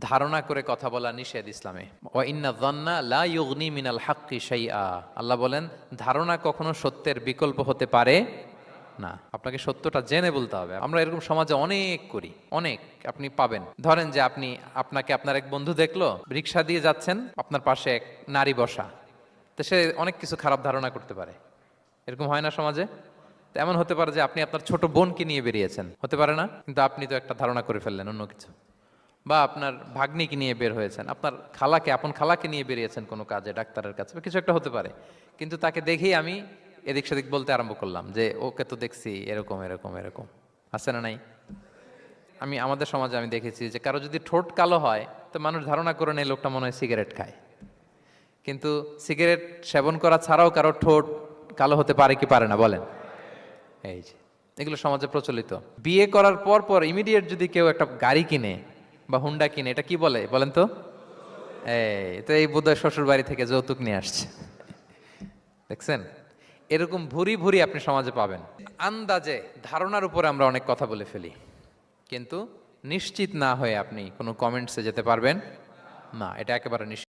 ধারণা করে কথা বলা নিষেধ ইসলামে। ওয়া ইন্না যান্না লা ইউগনি মিনাল হাক্কি শাইআ, আল্লাহ বলেন ধারণা কখনো সত্যের বিকল্প হতে পারে না। আপনাকে সত্যটা জেনে বলতে হবে। আমরা এরকম সমাজে অনেক করি, অনেক। আপনি পাবেন, ধরেন যে আপনাকে আপনার এক বন্ধু দেখলো, রিক্সা দিয়ে যাচ্ছেন, আপনার পাশে এক নারী বসা, তো সে অনেক কিছু খারাপ ধারণা করতে পারে। এরকম হয় না সমাজে? তো এমন হতে পারে যে আপনি আপনার ছোট বোনকে নিয়ে বেরিয়েছেন, হতে পারে না? কিন্তু আপনি তো একটা ধারণা করে ফেললেন অন্য কিছু। বা আপনার ভাগ্নিকে নিয়ে বের হয়েছেন, আপনার আপন খালাকে নিয়ে বেরিয়েছেন কোনো কাজে, ডাক্তারের কাছে বা কিছু একটা হতে পারে। কিন্তু তাকে দেখেই আমি এদিক সেদিক বলতে আরম্ভ করলাম যে ওকে তো দেখছি এরকম এরকম এরকম। আছে না নাই? আমাদের সমাজে আমি দেখেছি যে কারো যদি ঠোঁট কালো হয়, তো মানুষ ধারণা করে নেয় লোকটা মনে হয় সিগারেট খায়। কিন্তু সিগারেট সেবন করা ছাড়াও কারো ঠোঁট কালো হতে পারে কি পারে না বলেন? এই যে এগুলো সমাজে প্রচলিত। বিয়ে করার পর পর ইমিডিয়েট যদি কেউ একটা গাড়ি কিনে বা হুন্ডা কিনে, এটা কি বলে বলেন তো? এই বোধহয় শ্বশুর বাড়ি থেকে যৌতুক নিয়ে আসছে। দেখছেন? এরকম ভুরি ভুরি আপনি সমাজে পাবেন। আন্দাজে, ধারণার উপরে আমরা অনেক কথা বলে ফেলি, কিন্তু নিশ্চিত না হয়ে আপনি কোনো কমেন্টসে যেতে পারবেন না। এটা একেবারে নিশ্চিত।